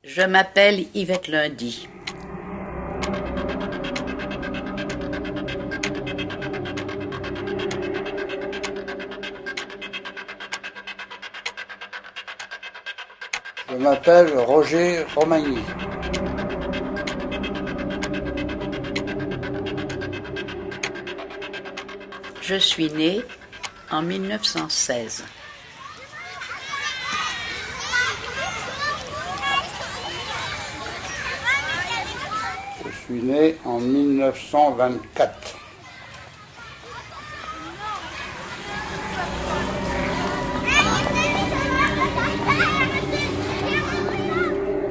Je m'appelle Yvette Lundy. Je m'appelle Roger Romagny. Je suis né en 1916. Je suis né en 1924.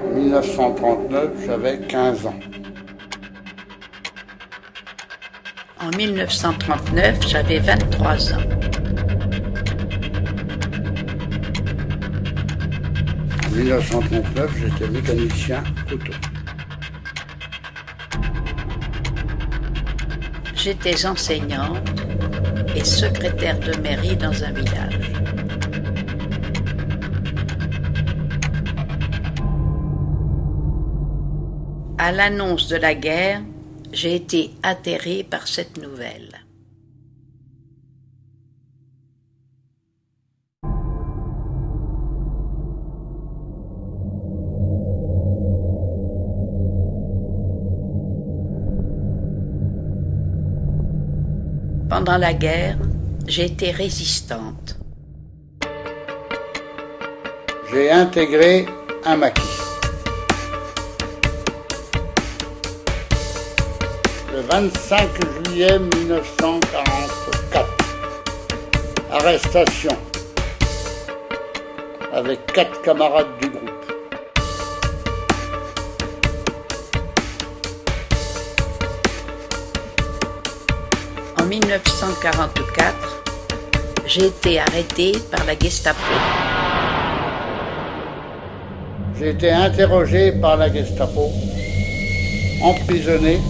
En 1939, j'avais 15 ans. En 1939, j'avais 23 ans. En 1939, j'étais mécanicien auto. J'étais enseignante et secrétaire de mairie dans un village. À l'annonce de la guerre, j'ai été atterrée par cette nouvelle. Pendant la guerre, j'ai été résistante. J'ai intégré un maquis. Le 25 juillet 1944, arrestation avec 4 camarades du groupe. En 1944, j'ai été arrêtée par la Gestapo. J'ai été interrogé par la Gestapo, emprisonné,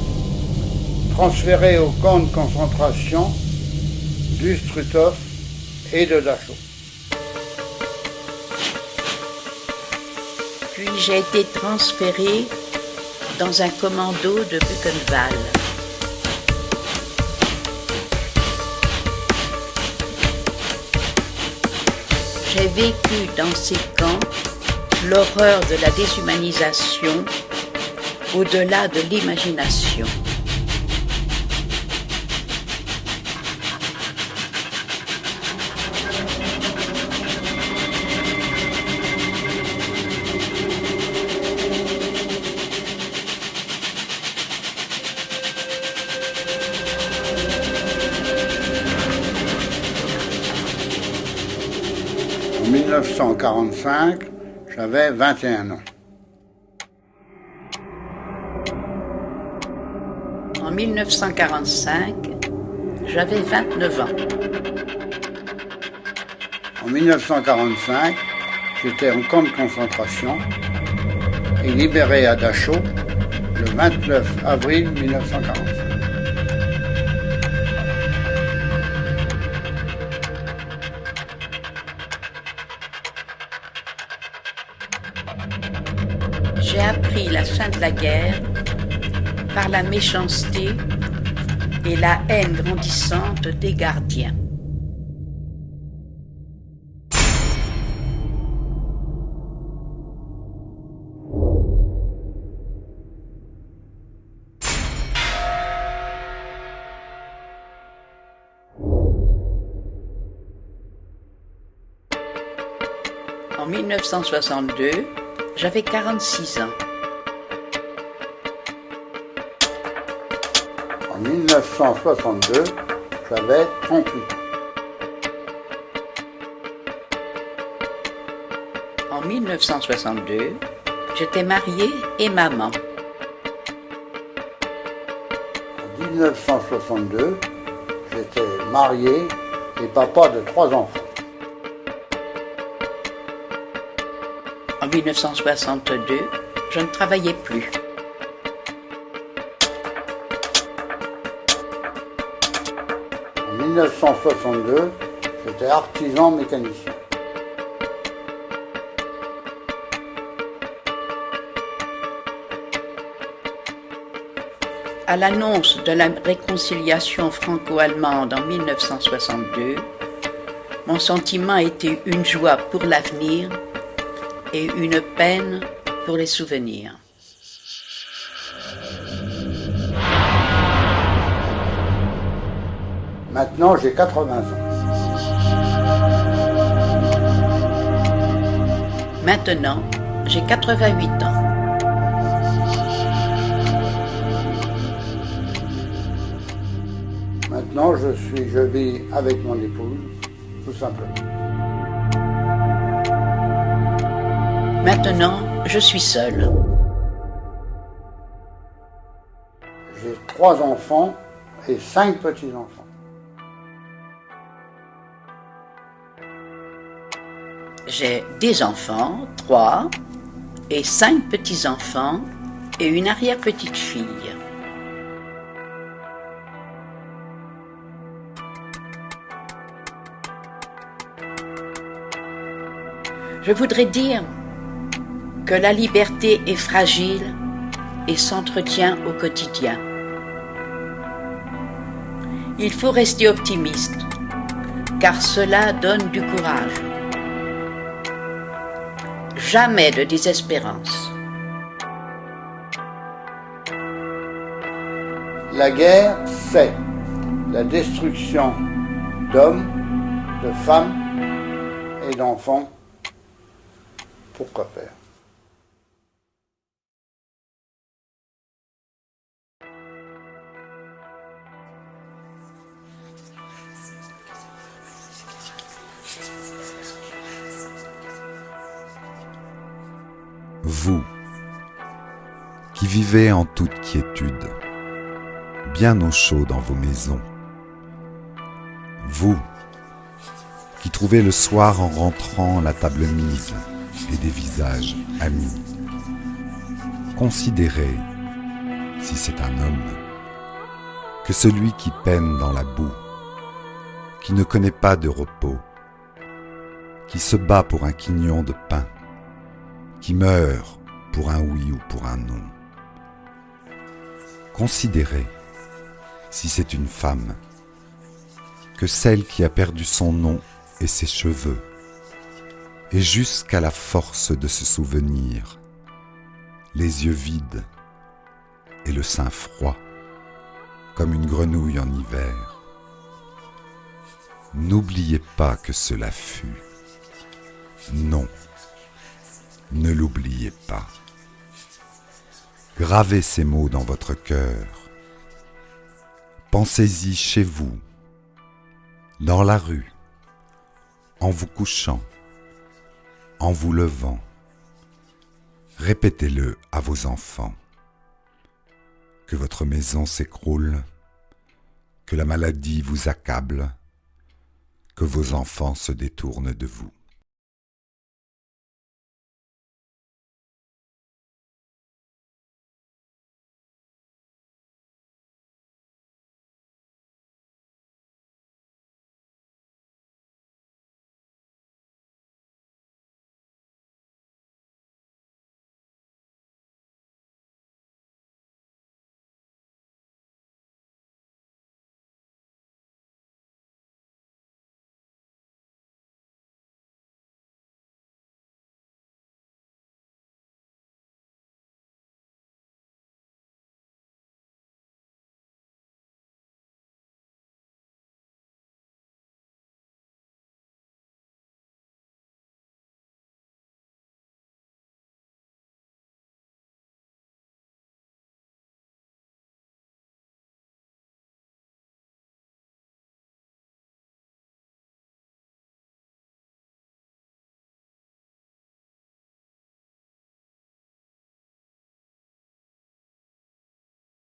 transféré au camp de concentration du Struthof et de Dachau. Puis j'ai été transférée dans un commando de Buchenwald. J'ai vécu dans ces camps l'horreur de la déshumanisation au-delà de l'imagination. En 1945, j'avais 21 ans. En 1945, j'avais 29 ans. En 1945, j'étais en camp de concentration et libéré à Dachau le 29 avril 1945. J'ai appris la fin de la guerre par la méchanceté et la haine grandissante des gardiens. En 1962, j'avais 46 ans. En 1962, j'avais 38 ans. En 1962, j'étais mariée et maman. En 1962, j'étais marié et papa de 3 enfants. En 1962, je ne travaillais plus. En 1962, j'étais artisan mécanicien. À l'annonce de la réconciliation franco-allemande en 1962, mon sentiment était une joie pour l'avenir et une peine pour les souvenirs. Maintenant, j'ai 80 ans. Maintenant, j'ai 88 ans. Maintenant, je vis avec mon épouse, tout simplement. Maintenant, je suis seule. J'ai 3 enfants et 5 petits-enfants. J'ai des enfants, 3, et 5 petits-enfants et une arrière-petite-fille. Je voudrais dire que la liberté est fragile et s'entretient au quotidien. Il faut rester optimiste, car cela donne du courage. Jamais de désespérance. La guerre, c'est la destruction d'hommes, de femmes et d'enfants. Pourquoi faire ? Vous, qui vivez en toute quiétude, bien au chaud dans vos maisons, vous, qui trouvez le soir en rentrant la table mise et des visages amis, considérez, si c'est un homme, que celui qui peine dans la boue, qui ne connaît pas de repos, qui se bat pour un quignon de pain, qui meurt pour un oui ou pour un non. Considérez, si c'est une femme, que celle qui a perdu son nom et ses cheveux, et jusqu'à la force de se souvenir, les yeux vides et le sein froid, comme une grenouille en hiver. N'oubliez pas que cela fut. Non, ne l'oubliez pas. Gravez ces mots dans votre cœur. Pensez-y chez vous, dans la rue, en vous couchant, en vous levant. Répétez-le à vos enfants. Que votre maison s'écroule, que la maladie vous accable, que vos enfants se détournent de vous.